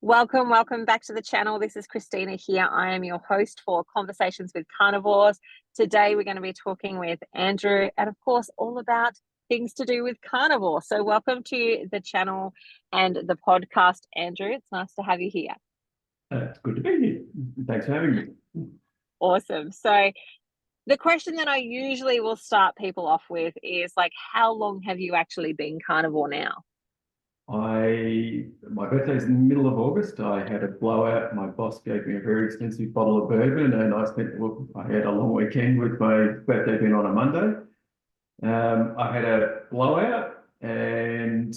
Welcome back to the channel. This is Christina here. I am your host for Conversations with Carnivores. Today we're going to be talking with Andrew and of course all about things to do with carnivore. So welcome to the channel and the podcast, Andrew. It's nice to have you here. It's good to be here. Thanks for having me. Awesome. So the question that I usually will start people off with is like, how long have you actually been carnivore now? My birthday's in the middle of August. I had a blowout. My boss gave me a very expensive bottle of bourbon, and I had a long weekend with my birthday being on a Monday. I had a blowout, and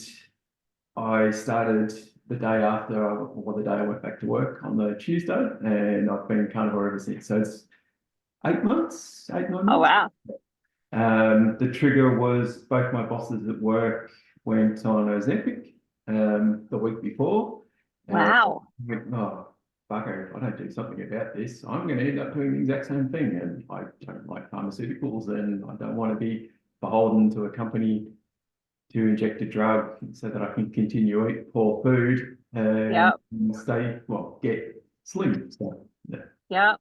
I started the day after, or the day I went back to work on the Tuesday, and I've been carnivore ever since. So it's 8 months, 8, 9 months. Oh, wow. The trigger was both my bosses at work went on Ozempic the week before. Wow. Oh, bugger, if I don't do something about this, I'm going to end up doing the exact same thing. And I don't like pharmaceuticals, and I don't want to be beholden to a company to inject a drug so that I can continue to eat poor food and get slim. So, yeah. Yeah.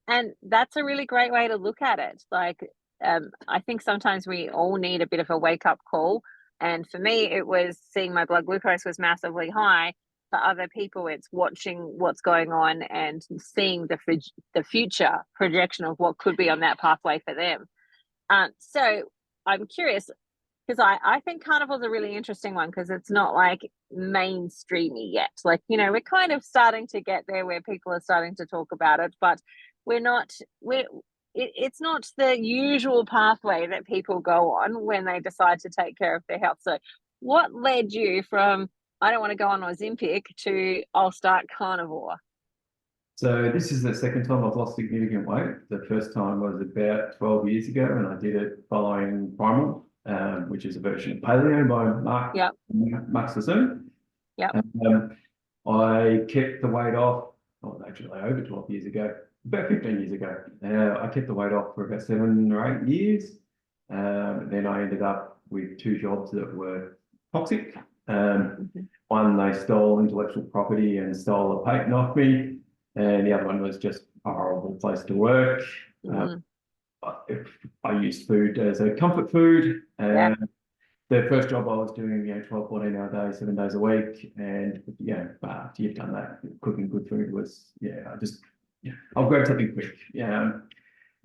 And that's a really great way to look at it. Like, I think sometimes we all need a bit of a wake-up call. And for me, it was seeing my blood glucose was massively high. For other people, it's watching what's going on and seeing the future projection of what could be on that pathway for them. So I'm curious, because I think carnivore's a really interesting one because it's not like mainstreamy yet. Like, you know, we're kind of starting to get there where people are starting to talk about it, but it's not the usual pathway that people go on when they decide to take care of their health. So what led you from, I don't want to go on Ozempic to I'll start carnivore? So this is the second time I've lost significant weight. The first time was about 12 years ago, and I did it following Primal, which is a version of paleo by Mark Sassoon. Yeah. I kept the weight off, actually over 12 years ago, about 15 years ago. I kept the weight off for about 7 or 8 years. Then I ended up with 2 jobs that were toxic. One, they stole intellectual property and stole a patent off me. And the other one was just a horrible place to work. I used food as a comfort food. The first job I was doing, 12, 14-hour days, 7 days a week. And, after you've done that, cooking good food was, I'll grab something quick.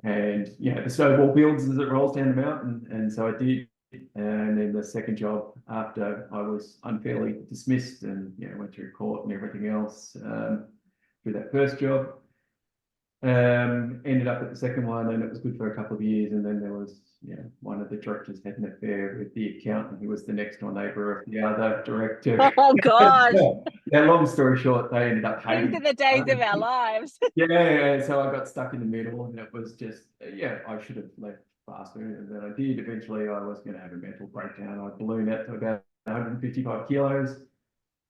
And, the snowball builds as it rolls down the mountain. And so I did. And then the second job, after I was unfairly dismissed and, went through court and everything else, through that first job, ended up at the second one, and it was good for a couple of years. And then there was, one of the directors had an affair with the accountant who was the next door neighbour of the other director. Oh gosh. Long story short, they ended up hating. These are the days of our lives. So I got stuck in the middle, and it was just, I should have left faster than I did. Eventually I was going to have a mental breakdown. I ballooned out to about 155 kilos.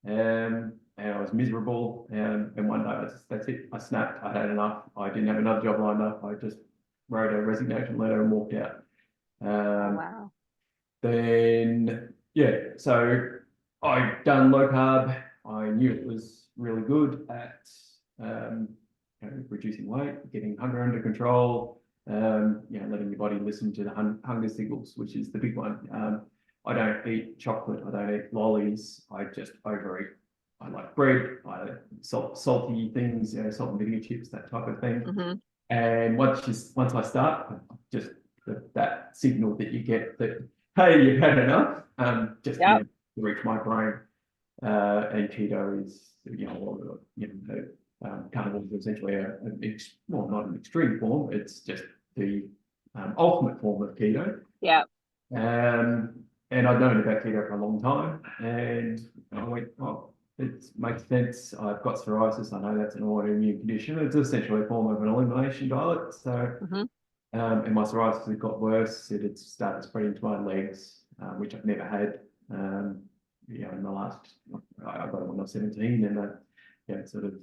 And I was miserable. And one day, that's it. I snapped. I had enough. I didn't have another job lined up. I just wrote a resignation letter and walked out. Wow. Then, so I'd done low carb. I knew it was really good at reducing weight, getting hunger under control, letting your body listen to the hunger signals, which is the big one. I don't eat chocolate. I don't eat lollies. I just overeat. I like bread. I like salty things, salt and vinegar chips, that type of thing. And once I start, just that signal that you get that, hey, you've had enough, to reach my brain. And keto is, carnivore is essentially not an extreme form. It's just the ultimate form of keto. Yeah. And I'd known about keto for a long time, and I went, it makes sense. I've got psoriasis. I know that's an autoimmune condition. It's essentially a form of an elimination diet. So, and my psoriasis had got worse. It had started spreading to my legs, which I've never had. In the last, I got it when I was 17, and sort of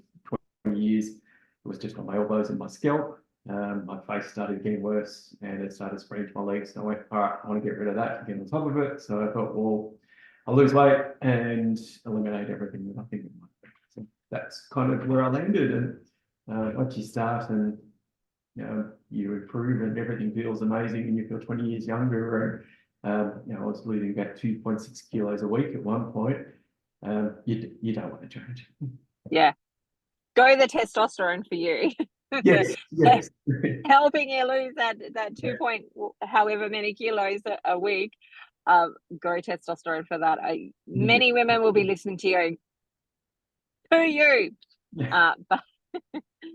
20 years, it was just on my elbows and my scalp. My face started getting worse, and it started spreading to my legs. So I went, all right, I want to get rid of that, get on top of it. So I thought, well, I'll lose weight and eliminate everything that I think it might be. that's kind of where I landed. And once you start and you improve and everything feels amazing and you feel 20 years younger, and I was losing about 2.6 kilos a week at one point. You don't want to change. Yeah, go the testosterone for you. Yes, yes. Helping you lose that 2 point however many kilos a week. Go testosterone for that. Many women will be listening to you. Who you? But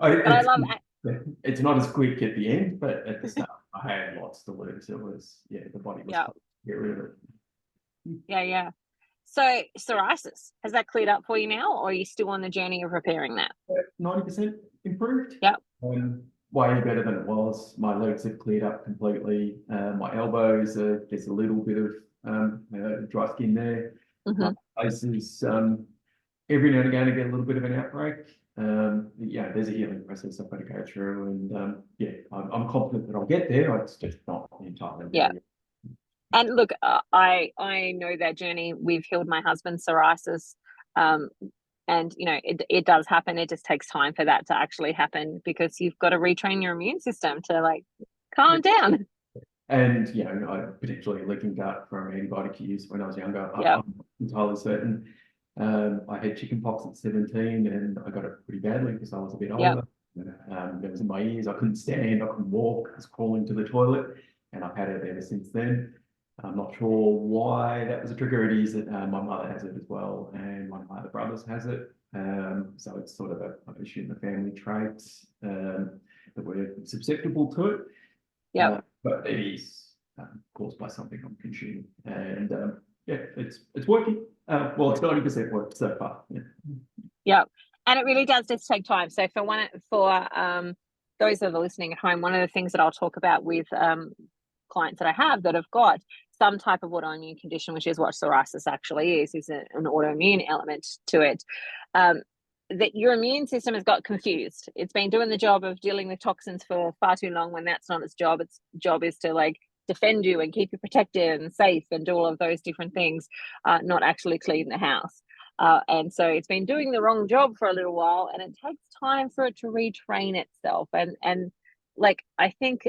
I love it. It's not as quick at the end, but at the start, I had lots to lose. It was, the body was get rid of it. Yeah. So psoriasis, has that cleared up for you now, or are you still on the journey of repairing that? 90% improved. Yeah. Way better than it was. My legs have cleared up completely. My elbows, there's a little bit of dry skin there. My face is every now and again I get a little bit of an outbreak. There's a healing process I've got to go through, and I'm confident that I'll get there. It's just not entirely there. And look, I know that journey. We've healed my husband's psoriasis, and it does happen. It just takes time for that to actually happen, because you've got to retrain your immune system to calm down. And I potentially leaking gut from antibiotic use when I was younger. I'm not entirely certain. I had chickenpox at 17, and I got it pretty badly because I was a bit older. It was in my ears. I couldn't stand. I couldn't walk. I was crawling to the toilet, and I've had it ever since then. I'm not sure why that was a trigger. It is that my mother has it as well, and one of my other brothers has it. So it's sort of I assume, a family trait that we're susceptible to it. But it is caused by something I'm consuming, and it's working. Well, it's 90% worked so far. And it really does just take time. So for those that are listening at home, one of the things that I'll talk about with clients that I have that have got some type of autoimmune condition, which is what psoriasis actually is an autoimmune element to it, that your immune system has got confused. It's been doing the job of dealing with toxins for far too long, when that's not its job. Its job is to defend you and keep you protected and safe and do all of those different things, not actually clean the house. And so it's been doing the wrong job for a little while, and it takes time for it to retrain itself. And I think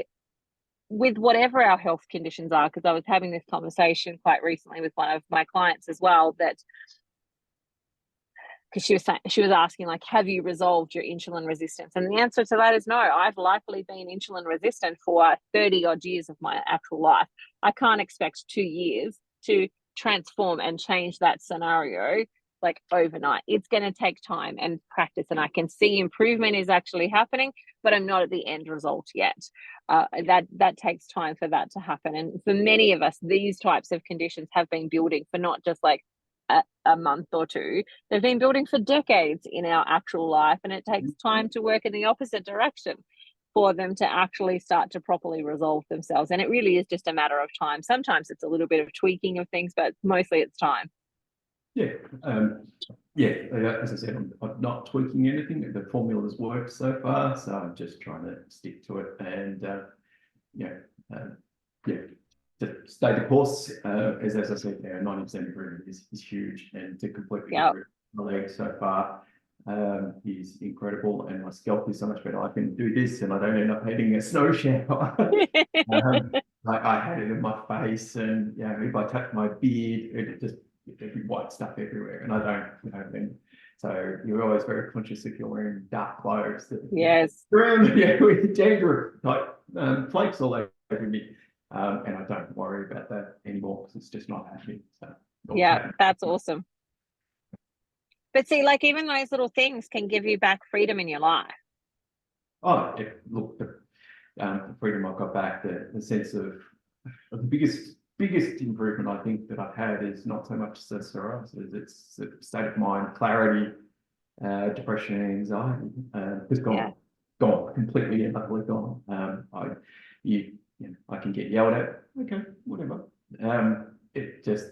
with whatever our health conditions are, because I was having this conversation quite recently with one of my clients as well, that because she was asking, have you resolved your insulin resistance? And the answer to that is no. I've likely been insulin resistant for 30 odd years of my actual life. I can't expect 2 years to transform and change that scenario overnight. It's going to take time and practice, and I can see improvement is actually happening, but I'm not at the end result yet. That takes time for that to happen. And for many of us, these types of conditions have been building for not just a month or two. They've been building for decades in our actual life, and it takes time to work in the opposite direction for them to actually start to properly resolve themselves. And it really is just a matter of time. Sometimes it's a little bit of tweaking of things, but mostly it's time. As I said, I'm not tweaking anything. The formula's worked so far, so I'm just trying to stick to it, and to stay the course. As I said, 90% improvement is huge, and to completely improve my legs so far is incredible, and my scalp is so much better. I can do this, and I don't end up having a snow shower. I had it in my face, and if I touch my beard, it just there'd be white stuff everywhere, and I don't, and so you're always very conscious if you're wearing dark clothes. With dandruff type flakes all over me, and I don't worry about that anymore because it's just not happening. So that's awesome. But see, even those little things can give you back freedom in your life. Look, the freedom I've got back, the sense of the biggest improvement I think that I've had is not so much the psoriasis, it's the state of mind, clarity, depression, and anxiety. It's gone completely and utterly gone. I can get yelled at. Okay, whatever. It just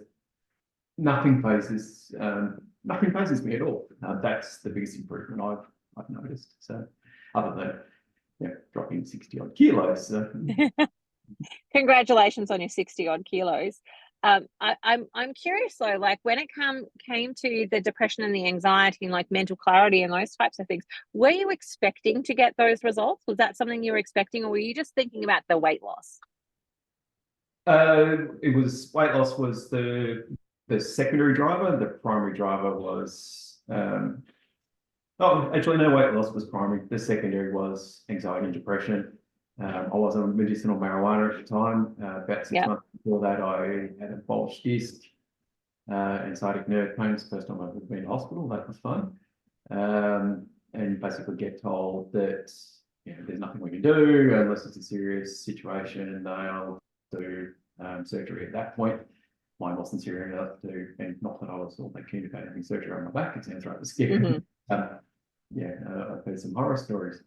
nothing phases me at all. That's the biggest improvement I've noticed. So other than dropping 60 odd kilos. Congratulations on your 60 odd kilos. I'm curious though, like when it came to the depression and the anxiety and like mental clarity and those types of things, were you expecting to get those results? Was that something you were expecting, or were you just thinking about the weight loss? It was weight loss was the secondary driver. The primary driver was oh, actually, no, weight loss was primary. The secondary was anxiety and depression. I was on medicinal marijuana at the time. About 6 Yeah. months before that, I had a bulged disc and sciatic nerve pain. It's the first time I've ever been in hospital. That was fun. And basically get told that there's nothing we can do unless it's a serious situation. They'll do surgery at that point. Mine wasn't serious enough to, and not that I was all that keen about having surgery on my back. It sounds rather scary. Mm-hmm. I've heard some horror stories.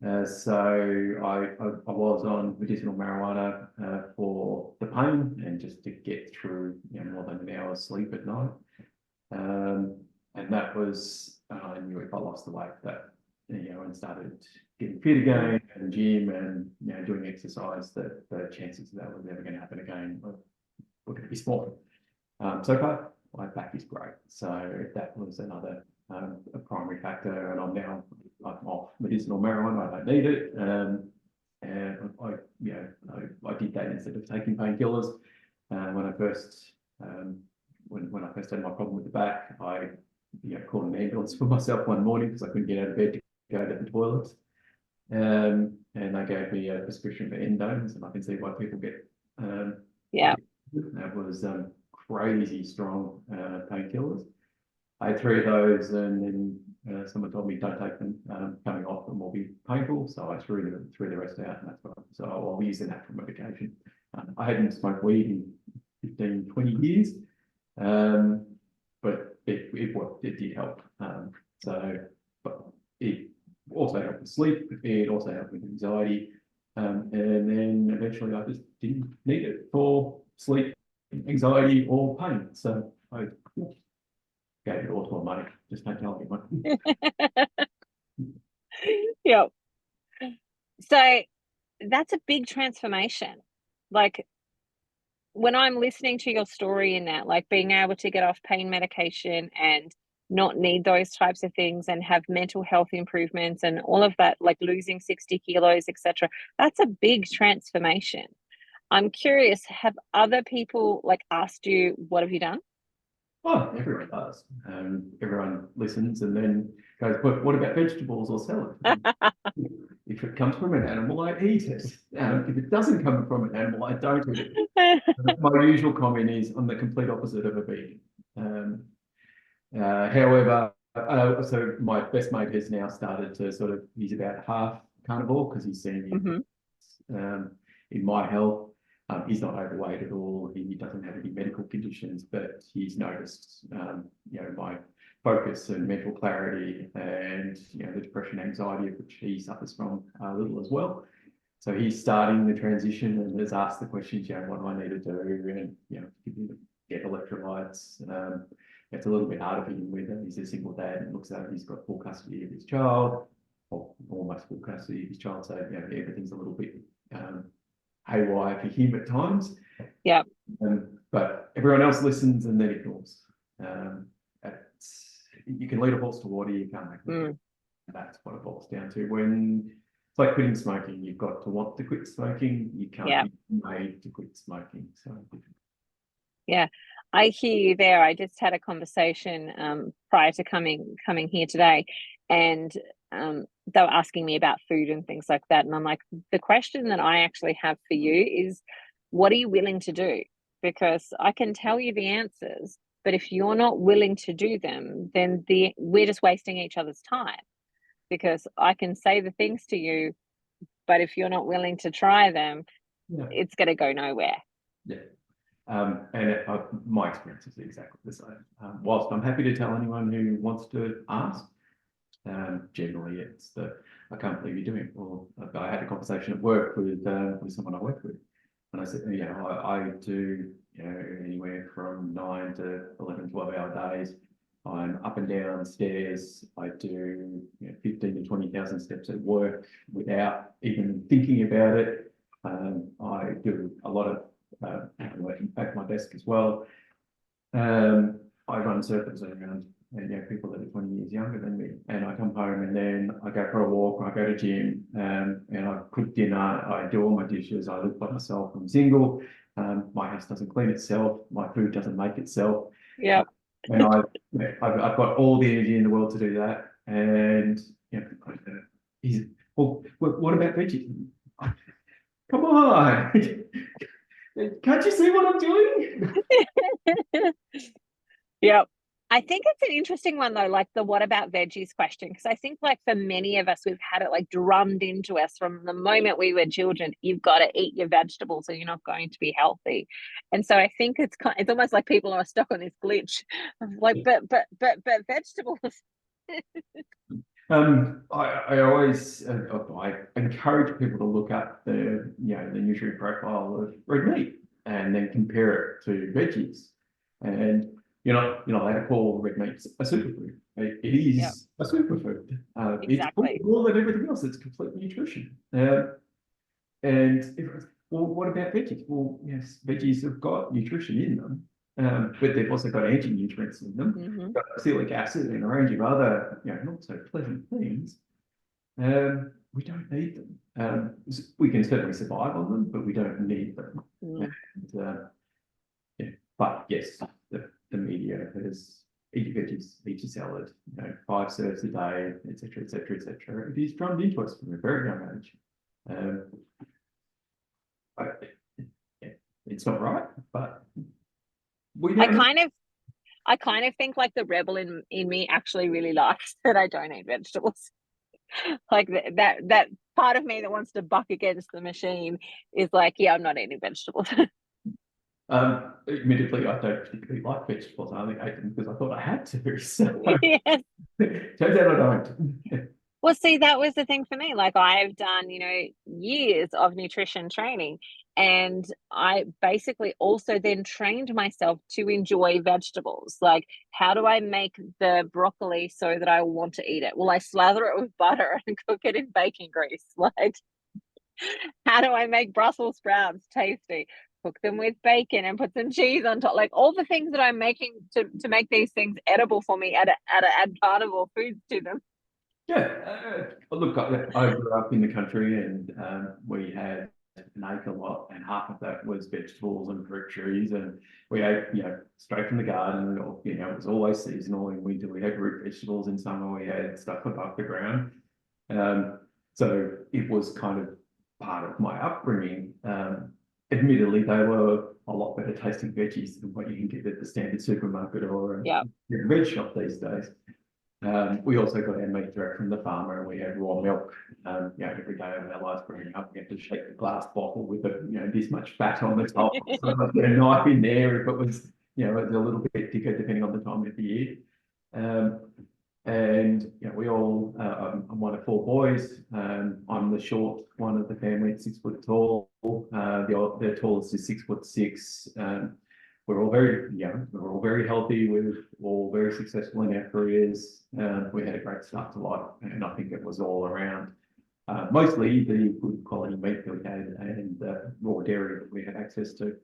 So I was on medicinal marijuana for the pain and just to get through more than an hour's sleep at night. And that was, I knew if I lost the weight that, and started getting fit again and gym and, doing exercise, that the chances that was never going to happen again were going to be small. So far, my back is great. So that was another a primary factor, and I'm off medicinal marijuana. I don't need it. And I did that instead of taking painkillers. When I first had my problem with the back, I called an ambulance for myself one morning because I couldn't get out of bed to go to the toilet. And they gave me a prescription for endones, and I can see why people get that was crazy strong painkillers. I had 3 of those, and then someone told me don't take them. Coming off them will be painful, so I threw the rest out, and that's what. So I'll be using that for medication. I hadn't smoked weed in 15, 20 years, but it worked. It did help. But it also helped with sleep. It also helped with anxiety, and then eventually I just didn't need it for sleep, anxiety, or pain. So I gave it all to my mate. Just don't tell anyone. Yeah. So that's a big transformation. Like when I'm listening to your story in that, like being able to get off pain medication and not need those types of things and have mental health improvements and all of that, like losing 60 kilos, etc. That's a big transformation. I'm curious, have other people like asked you, what have you done? Oh, everyone does. Everyone listens and then goes, but what about vegetables or salad? If it comes from an animal, I eat it. If it doesn't come from an animal, I don't eat it. My usual comment is I'm the complete opposite of a vegan. However, so my best mate has now started to he's about half carnivore because he's seen in my health. He's not overweight at all. He doesn't have any medical conditions, but he's noticed, my focus and mental clarity and, the depression, anxiety of which he suffers from a little as well. So he's starting the transition and has asked the questions, what do I need to do? And, get electrolytes. It's a little bit harder for him with him. He's a single dad and looks like he's got full custody of his child, or almost full custody of his child. So, everything's a little bit haywire for him at times. Yeah. But everyone else listens and then ignores. You can lead a horse to water, you can't make it. That's what it boils down to. When it's like quitting smoking, you've got to want to quit smoking. You can't be made to quit smoking. So yeah, I hear you there. I just had a conversation prior to coming here today, and they were asking me about food and things like that. And I'm like, the question that I actually have for you is, what are you willing to do? Because I can tell you the answers, but if you're not willing to do them, then we're just wasting each other's time. Because I can say the things to you, but if you're not willing to try them, it's going to go nowhere. Yeah. My experience is exactly the same. Whilst I'm happy to tell anyone who wants to ask, generally it's I can't believe you're doing it. Well, I had a conversation at work with someone I work with, and I said, I do anywhere from 9 to 11, 12-hour days. I'm up and down stairs. I do 15 to 20,000 steps at work without even thinking about it. I do a lot of working back at my desk as well. I run circles around and people that are 20 years younger than me, and I come home and then I go for a walk, I go to gym, and I cook dinner, I do all my dishes, I live by myself, I'm single, my house doesn't clean itself, my food doesn't make itself. Yeah. And I've got all the energy in the world to do that. And well, what about veggies? Come on, can't you see what I'm doing? Yeah. I think it's an interesting one though, like the what about veggies question, because I think like for many of us, we've had it like drummed into us from the moment we were children. You've got to eat your vegetables, or you're not going to be healthy. And so I think it's almost like people are stuck on this glitch of like, but vegetables. I always I encourage people to look up the the nutrient profile of red meat and then compare it to veggies, and you're not allowed to call red meat a superfood. It is a superfood. Exactly. It's more than everything else. It's complete nutrition. Well, what about veggies? Well, yes, veggies have got nutrition in them, but they've also got anti-nutrients in them, got acrylic acid and a range of other, not so pleasant things. We don't need them. We can certainly survive on them, but we don't need them. But yes, the media has eat your veggies, eat your salad, 5 serves a day, etc., etc., etc. It is drummed into us from a very young age. It's not right, but I kind of think like the rebel in me actually really likes that I don't eat vegetables. Like that part of me that wants to buck against the machine is like, yeah, I'm not eating vegetables. Admittedly, I don't particularly like vegetables. I only ate them because I thought I had to. So Yes. turns out I don't. Well, see, that was the thing for me. Like I've done, years of nutrition training, and I basically also then trained myself to enjoy vegetables. Like, how do I make the broccoli so that I want to eat it? Well, I slather it with butter and cook it in bacon grease. Like, how do I make Brussels sprouts tasty? Cook them with bacon and put some cheese on top. Like all the things that I'm making to make these things edible for me, add carnivore foods to them. Yeah, look, I grew up in the country, and we had an acre lot, and half of that was vegetables and fruit trees, and we ate, straight from the garden. Or, it was always seasonal. In winter, we had root vegetables. In summer, we had stuff above the ground. So it was kind of part of my upbringing. Admittedly, they were a lot better tasting veggies than what you can get at the standard supermarket or a veg shop these days. We also got our meat direct from the farmer, and we had raw milk. Every day of our lives growing up, we had to shake the glass bottle with this much fat on the top. So I'd get a knife in there if it was, a little bit thicker depending on the time of the year. We all, I'm one of 4 boys. I'm the short one of the family, 6 foot tall. The tallest is 6'6". We're all very young, we're all very healthy, we're all very successful in our careers. We had a great start to life, and I think it was all around mostly the good quality meat that we had and the raw dairy that we had access to.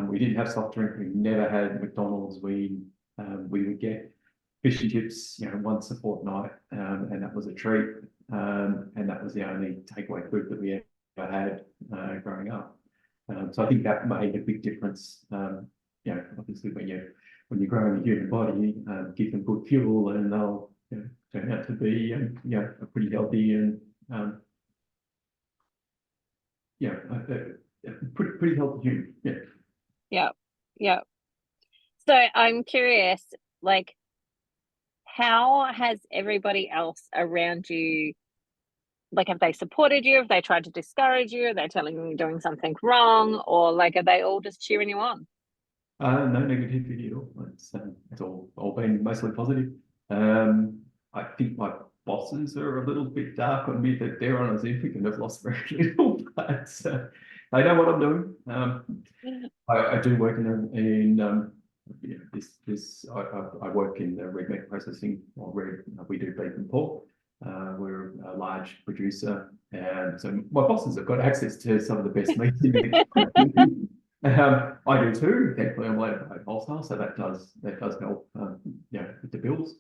We didn't have soft drink, we never had McDonald's. We would get fish and chips, once a fortnight, and that was a treat. And that was the only takeaway food that we ever had growing up. So I think that made a big difference. Obviously when you're growing a human body, give them good fuel, and they'll turn out to be a pretty healthy and pretty healthy human. Yeah. So I'm curious, like, how has everybody else around you, like, have they supported you? Have they tried to discourage you? Are they telling you you're doing something wrong? Or like, are they all just cheering you on? No negativity at all. It's all been mostly positive. I think my bosses are a little bit dark on me that they're on a Zoom and have lost very little, but they know what I'm doing. I do work I work in the red meat processing, or we do beef and pork. We're a large producer, and so my bosses have got access to some of the best meat in the country. I do too. Thankfully, I'm later paid wholesale, so that does help. With the bills.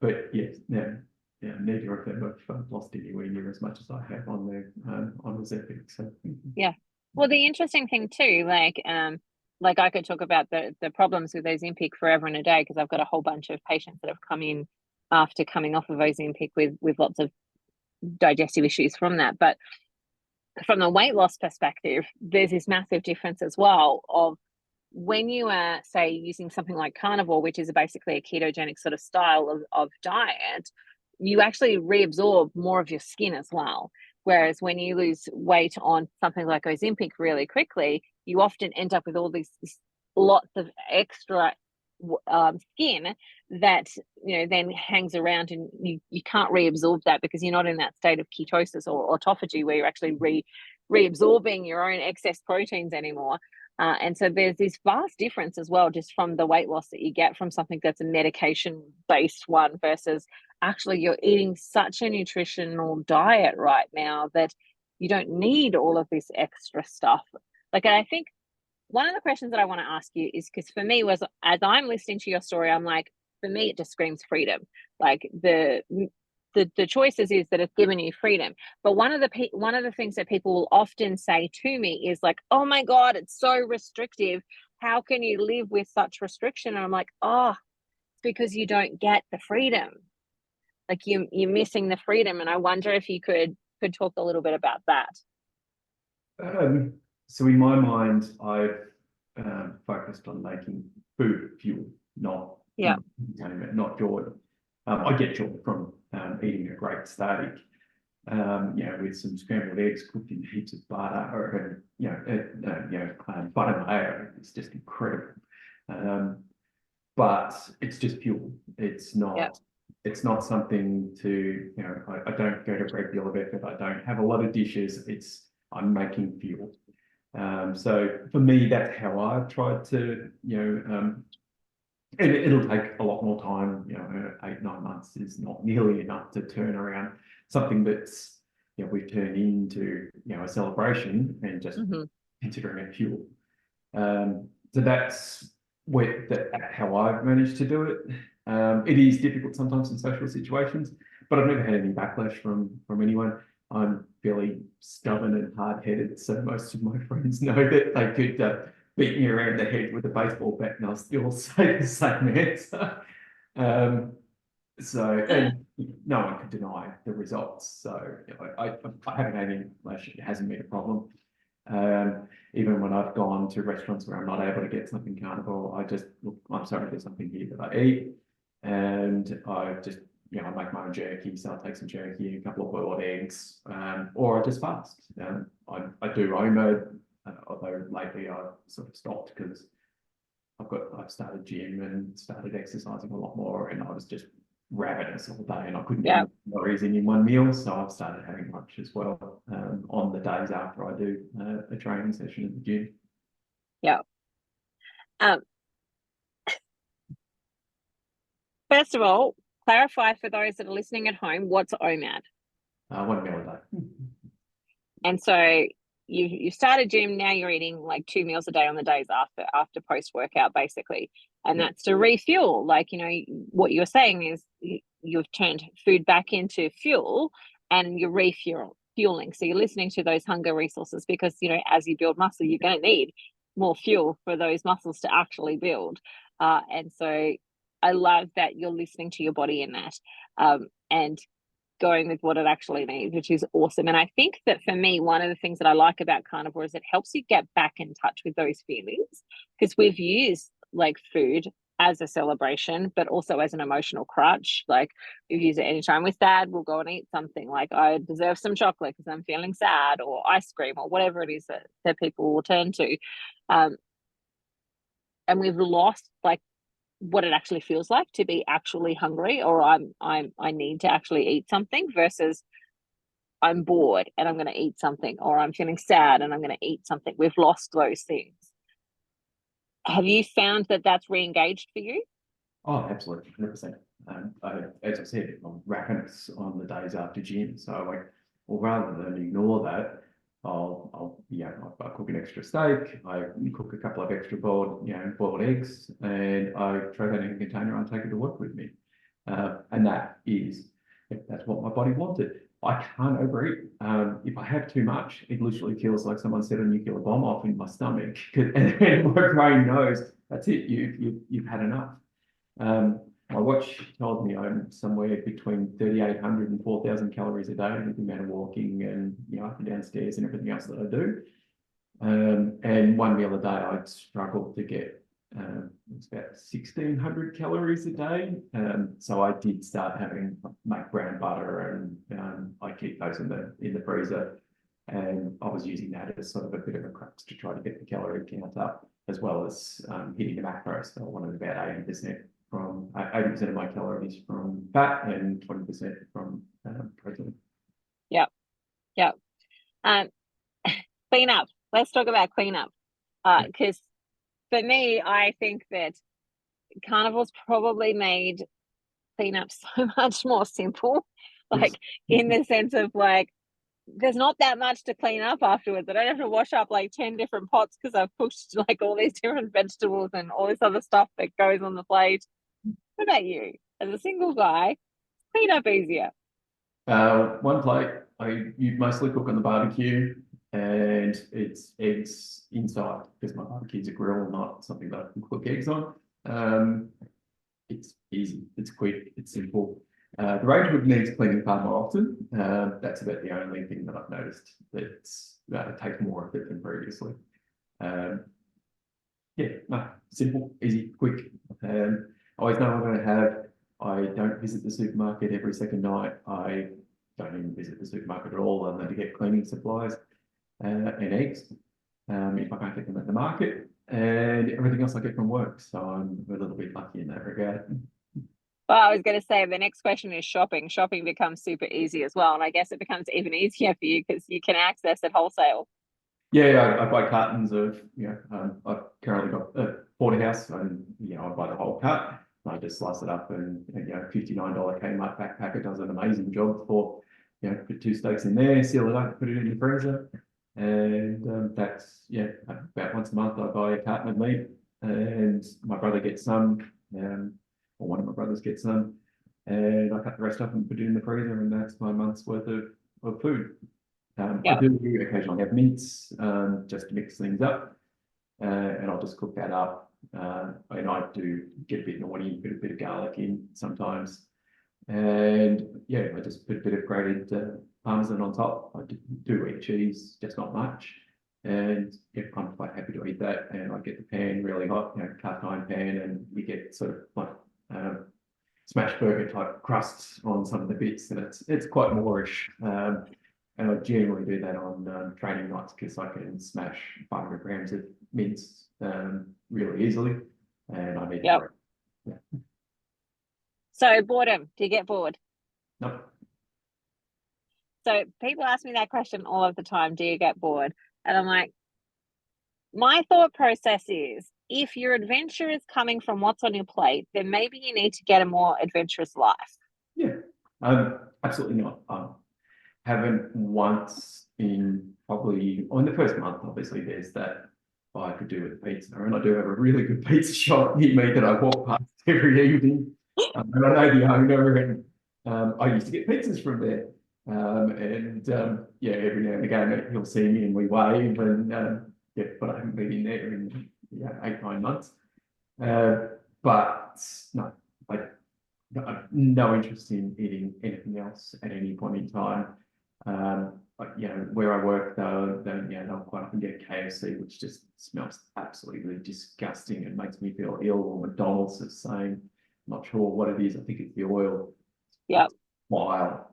But yes, neither of them have lost anywhere near as much as I have on the Ozempic. So Yeah. Well, the interesting thing too, like I could talk about the problems with Ozempic forever and a day, because I've got a whole bunch of patients that have come in after coming off of Ozempic with lots of digestive issues from that. But from the weight loss perspective, there's this massive difference as well of when you are, say, using something like Carnivore, which is basically a ketogenic sort of style of diet, you actually reabsorb more of your skin as well. Whereas when you lose weight on something like Ozempic really quickly, you often end up with all these lots of extra skin that then hangs around, and you can't reabsorb that because you're not in that state of ketosis or autophagy where you're actually reabsorbing your own excess proteins anymore. And so there's this vast difference as well, just from the weight loss that you get from something that's a medication based one versus actually you're eating such a nutritional diet right now that you don't need all of this extra stuff. Like, and I think one of the questions that I want to ask you is, because for me was, as I'm listening to your story, I'm like, for me, it just screams freedom. Like the choices is that it's given you freedom. But one of the things that people will often say to me is like, oh my God, it's so restrictive. How can you live with such restriction? And I'm like, oh, it's because you don't get the freedom. Like you're missing the freedom. And I wonder if you could talk a little bit about that. So in my mind, I've focused on making food fuel, not not joy. I get joy from eating a great steak, with some scrambled eggs cooked in heaps of butter, butter mayo. It's just incredible. But it's just fuel. It's not. Yeah. It's not something to, I don't go to a great deal of effort. I don't have a lot of dishes. I'm making fuel. So for me, that's how I've tried to, it'll take a lot more time. 8-9 months is not nearly enough to turn around something that's, we've turned into, a celebration and just considering it fuel. So that's how I've managed to do it. It is difficult sometimes in social situations, but I've never had any backlash from anyone. I'm fairly stubborn and hard-headed, so most of my friends know that they could beat me around the head with a baseball bat and I'll still say the same answer. And no one could deny the results. So I haven't had any backlash. It hasn't been a problem. Even when I've gone to restaurants where I'm not able to get something carnivore, I just look, I'm sorry, there's something here that I eat, and I just I make my own jerky, so I'll take some jerky, a couple of boiled eggs, or I just fast. I do OMA, although lately I've sort of stopped because I've started gym and started exercising a lot more, and I was just ravenous all day, and I couldn't get calories in one meal, so I've started having lunch as well on the days after I do a training session at the gym. Yeah. First of all, clarify for those that are listening at home, what's OMAD? 1 meal a day. And so you started gym, now you're eating like 2 meals a day on the days after post-workout, basically. And that's to refuel. Like, what you're saying is you've turned food back into fuel and you're refueling. So you're listening to those hunger resources because, as you build muscle, you're going to need more fuel for those muscles to actually build. And so I love that you're listening to your body in that, and going with what it actually needs, which is awesome. And I think that for me, one of the things that I like about Carnivore is it helps you get back in touch with those feelings, because we've used like food as a celebration, but also as an emotional crutch. Like we've used it anytime with Dad, we'll go and eat something. Like I deserve some chocolate because I'm feeling sad, or ice cream, or whatever it is that people will turn to. And we've lost like what it actually feels like to be actually hungry, or I need to actually eat something, versus I'm bored and I'm going to eat something, or I'm feeling sad and I'm going to eat something. We've lost those things. Have you found that that's re-engaged for you? Oh, absolutely, 100%. As I said, I'm ravenous on the days after gym, so well, rather than ignore that, I cook an extra steak, I cook a couple of extra boiled eggs, and I throw that in a container and I take it to work with me. And that's what my body wanted. I can't overeat. If I have too much, it literally feels like someone set a nuclear bomb off in my stomach, and my brain knows that's it. You've had enough. My watch told me I'm somewhere between 3,800 and 4,000 calories a day with the amount of walking and up and down stairs and everything else that I do. And one meal a day, I'd struggled to get it's about 1,600 calories a day. So I did start make brown butter, and I keep those in the freezer. And I was using that as sort of a bit of a crux to try to get the calorie count up, as well as hitting the macros. So I wanted about 80% from 80% of my calories from fat and 20% from protein. Yep. Clean up. Let's talk about cleanup. Because for me, I think that Carnivore's probably made cleanup so much more simple. Like in the sense of like, there's not that much to clean up afterwards. I don't have to wash up like 10 different pots because I've cooked like all these different vegetables and all this other stuff that goes on the plate. What about you? As a single guy, clean up easier. One plate, you mostly cook on the barbecue, and it's eggs inside because my barbecue's a grill, not something that I can cook eggs on. It's easy, it's quick, it's simple. The range would needs cleaning far more often. That's about the only thing that I've noticed that it takes more effort than previously. Simple, easy, quick. I always know what I'm going to have. I don't visit the supermarket every second night. I don't even visit the supermarket at all, other than to get cleaning supplies and eggs, if I can't get them at the market, and everything else I get from work. So I'm a little bit lucky in that regard. Well, I was going to say the next question is shopping. Shopping becomes super easy as well. And I guess it becomes even easier for you because you can access it wholesale. Yeah, I buy cartons of, I've currently got a porterhouse, and, I buy the whole cart. I just slice it up, and, $59 Kmart backpacker does an amazing job for, put 2 steaks in there, seal it up, put it in the freezer. And about once a month I buy a carton of meat, and my brother gets some, or one of my brothers gets some, and I cut the rest up and put it in the freezer, and that's my month's worth of food. I do occasionally have mince, just to mix things up, and I'll just cook that up. And I do get a bit naughty, put a bit of garlic in sometimes, and I just put a bit of grated parmesan on top. I do eat cheese, just not much, and I'm quite happy to eat that. And I get the pan really hot, cast iron pan, and you get sort of like smash burger type crusts on some of the bits, and it's quite moorish. And I generally do that on training nights because I can smash 500 grams of mince really easily, and I need to. Yeah. So boredom, do you get bored? No. So people ask me that question all of the time, do you get bored? And I'm like, my thought process is, if your adventure is coming from what's on your plate, then maybe you need to get a more adventurous life. Yeah, absolutely not. Haven't once in probably, in the first month, obviously, there's that I could do with pizza. And I do have a really good pizza shop near me that I walk past every evening. And I know the owner, and I used to get pizzas from there. Every now and again he'll see me and we wave, and but I haven't been in there in 8-9 months. But no, I've no interest in eating anything else at any point in time. Where I work though, they'll quite often get KFC, which just smells absolutely disgusting and makes me feel ill. Or McDonald's is saying, I'm not sure what it is. I think it's the oil. Yeah. Vile.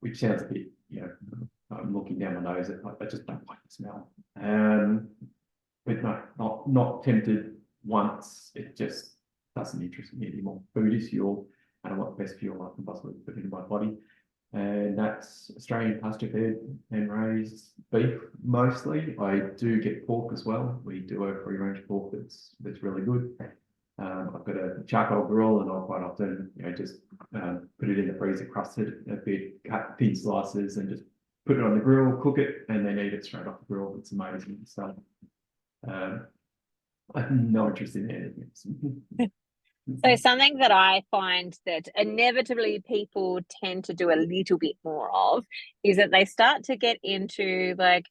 Which sounds a bit, I'm looking down my nose. I just don't like the smell. But no, not tempted once. It just doesn't interest me anymore. Food is fuel, and I want the best fuel I can possibly put into my body. And that's Australian pasture fed and raised beef mostly. I do get pork as well. We do a free range pork that's really good. I've got a charcoal grill, and I'll quite often, just put it in the freezer, crust it a bit, cut thin slices, and just put it on the grill, cook it, and then eat it straight off the grill. It's amazing. So I have no interest in anything else. So something that I find that inevitably people tend to do a little bit more of is that they start to get into like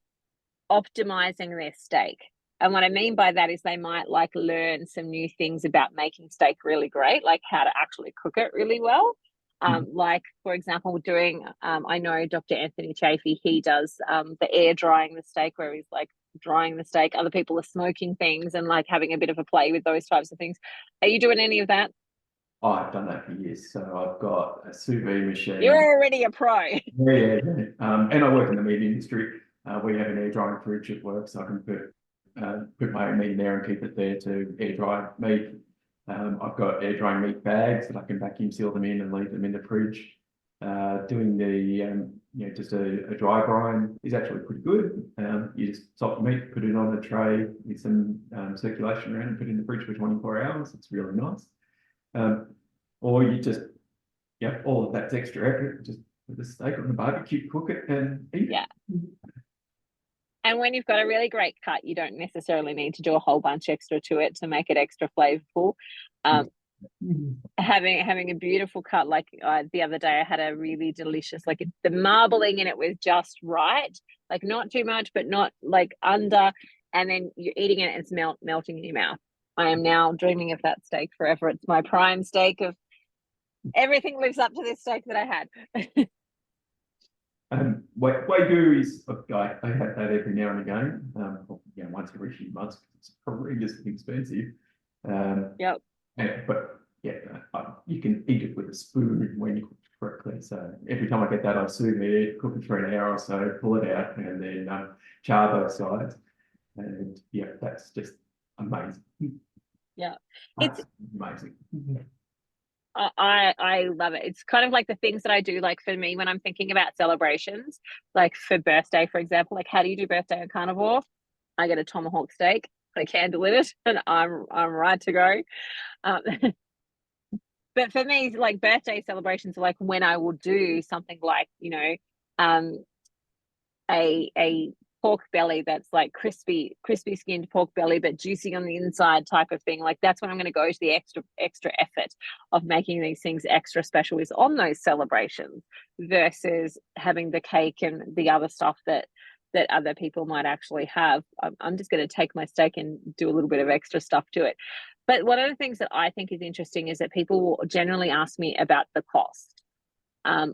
optimizing their steak. And what I mean by that is they might like learn some new things about making steak really great, like how to actually cook it really well. Like, for example, doing, I know Dr. Anthony Chafee, he does the air drying the steak where he's like drying the steak. Other people are smoking things and like having a bit of a play with those types of things. Are you doing any of that? Oh, I've done that for years. So I've got a sous vide machine. You're already a pro. Yeah. And I work in the meat industry. We have an air drying fridge at work, so I can put my own meat in there and keep it there to air dry meat. I've got air drying meat bags that I can vacuum seal them in and leave them in the fridge. Doing the just a dry brine is actually pretty good. You just salt the meat, put it on a tray with some circulation around, and put it in the fridge for 24 hours. It's really nice. Or you just, all of that's extra effort. Just put the steak on the barbecue, cook it, and eat it. Yeah. And when you've got a really great cut, you don't necessarily need to do a whole bunch extra to it to make it extra flavorful. Having a beautiful cut, like the other day, I had a really delicious, like the marbling in it was just right, like not too much, but not like under. And then you're eating it, and it's melting in your mouth. I am now dreaming of that steak forever. It's my prime steak of everything lives up to this steak that I had. Wagyu is, I have that every now and again, once every few months. It's horrendously expensive. Yep. But you can eat it with a spoon when you cook it correctly. So every time I get that, I sous vide, cook it for an hour or so, pull it out, and then char both sides. And that's just amazing. Yeah, it's amazing. I love it. It's kind of like the things that I do, like for me when I'm thinking about celebrations, like for birthday, for example, like how do you do birthday on Carnivore? I get a tomahawk steak, put a candle in it, and I'm right to go. But for me, like birthday celebrations are like when I will do something like, a pork belly that's like crispy skinned pork belly but juicy on the inside type of thing. Like that's when I'm going to go to the extra effort of making these things extra special, is on those celebrations versus having the cake and the other stuff that other people might actually have. I'm just going to take my steak and do a little bit of extra stuff to it. But one of the things that I think is interesting is that people will generally ask me about the cost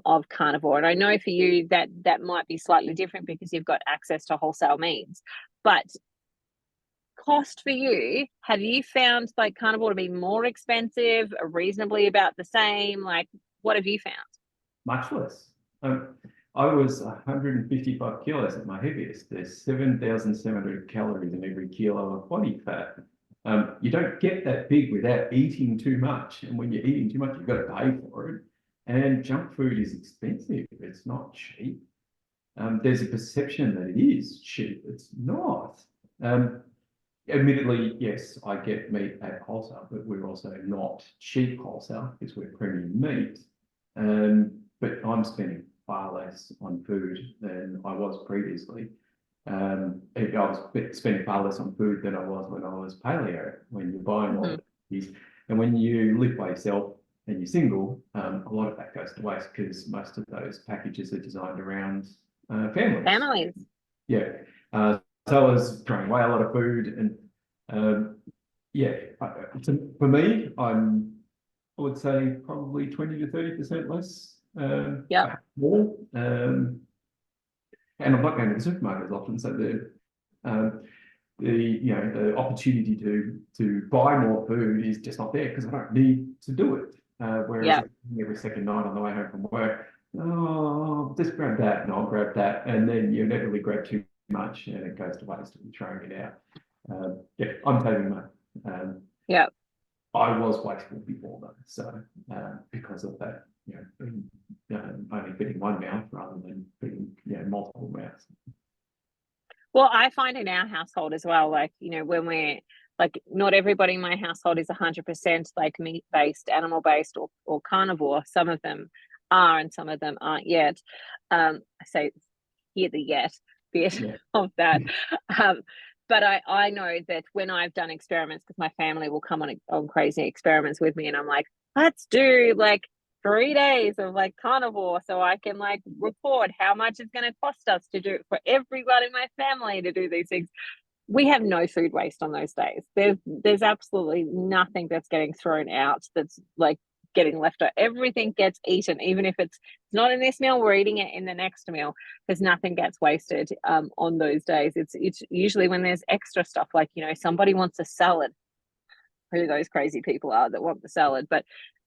of Carnivore. And I know for you that might be slightly different because you've got access to wholesale means. But cost for you, have you found like Carnivore to be more expensive, reasonably about the same? Like, what have you found? Much less. I was 155 kilos at my heaviest. There's 7,700 calories in every kilo of body fat. You don't get that big without eating too much. And when you're eating too much, you've got to pay for it. And junk food is expensive. It's not cheap. There's a perception that it is cheap. It's not. Admittedly, yes, I get meat at wholesale, but we're also not cheap wholesale because we're premium meat. But I'm spending far less on food than I was previously. I was spending far less on food than I was when I was paleo, when you're buying all of these. And when you live by yourself and you're single, a lot of that goes to waste because most of those packages are designed around families. Yeah. So I was throwing away a lot of food, and for me, I would say probably 20 to 30% less. More. And I'm not going to the supermarket as often, so the opportunity to buy more food is just not there because I don't need to do it. Whereas every second night on the way home from work, just grab that and I'll grab that, and then you inevitably grab too much and it goes to waste and throwing it out. I'm taking that. I was wasteful before though, so because of that, only fitting one mouth rather than fitting multiple mouths. Well, I find in our household as well, like, when we're like, not everybody in my household is 100% like meat-based, animal-based or carnivore. Some of them are and some of them aren't yet. I say hear the yet bit Yeah. of that. Um, but I know that when I've done experiments, because my family will come on crazy experiments with me, and I'm like, let's do like 3 days of like carnivore so I can like record how much it's going to cost us to do it for everyone in my family to do these things. We have no food waste on those days. There's absolutely nothing that's getting thrown out that's like getting left out. Everything gets eaten, even if it's not in this meal, we're eating it in the next meal, because nothing gets wasted on those days. It's usually when there's extra stuff, like, you know, somebody wants a salad, who those crazy people are that want the salad, but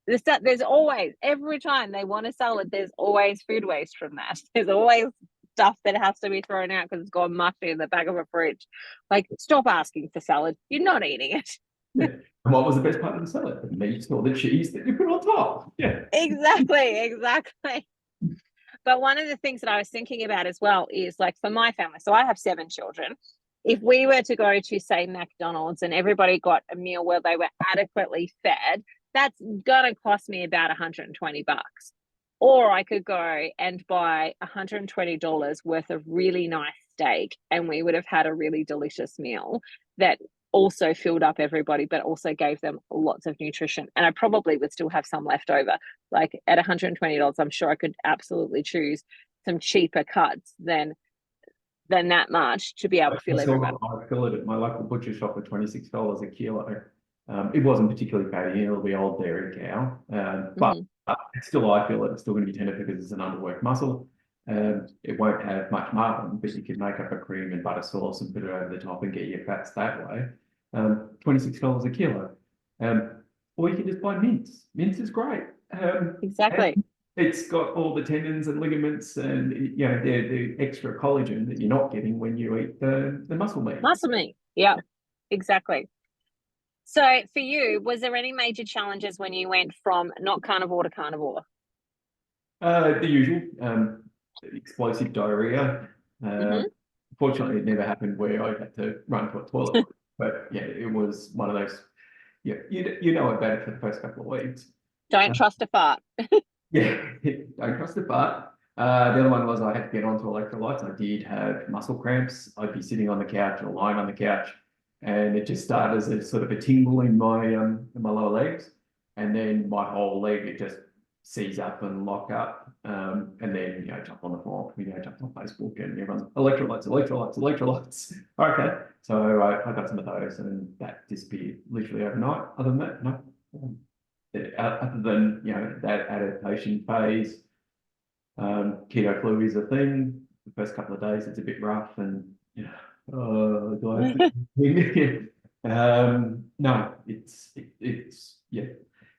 there's always, every time they want a salad, there's always food waste from that. There's always stuff that has to be thrown out because it's gone mushy in the back of a fridge. Like, stop asking for salad. You're not eating it. Yeah. And what was the best part of the salad? The meat or the cheese that you put on top? Yeah. Exactly. But one of the things that I was thinking about as well is, like, for my family, so I have 7 children. If we were to go to, say, McDonald's, and everybody got a meal where they were adequately fed, that's gonna cost me about $120. Or I could go and buy $120 worth of really nice steak, and we would have had a really delicious meal that also filled up everybody, but also gave them lots of nutrition. And I probably would still have some left over. Like, at $120, I'm sure I could absolutely choose some cheaper cuts than that much to be able to fill everybody. I fill it at my local butcher shop for $26 a kilo. It wasn't particularly fatty, it'll be old dairy cow, but it's still, I feel it's still going to be tender because it's an underworked muscle. It won't have much margin, but you can make up a cream and butter sauce and put it over the top and get your fats that way. $26 a kilo. Or you can just buy mince. Mince is great. Exactly. It's got all the tendons and ligaments and, you know, the extra collagen that you're not getting when you eat the muscle meat. Muscle meat. Yeah, exactly. So for you, was there any major challenges when you went from not carnivore to carnivore? The usual, explosive diarrhea. Fortunately, it never happened where I had to run to a toilet. But yeah, it was one of those, yeah, you know about it for the first couple of weeks. Don't trust a fart. Yeah, don't trust the fart. The other one was I had to get onto electrolytes. I did have muscle cramps. I'd be sitting on the couch or lying on the couch, and it just started as a sort of a tingle in my lower legs, and then my whole leg, it just seize up and lock up, and then, you know, jump on the phone, you know, jump on Facebook, and everyone's electrolytes. Okay, so I got some of those, and that disappeared literally overnight. Other than that, no. Other than, you know, that adaptation phase, keto flu is a thing. The first couple of days it's a bit rough, and, you know, do I have to no, it's yeah,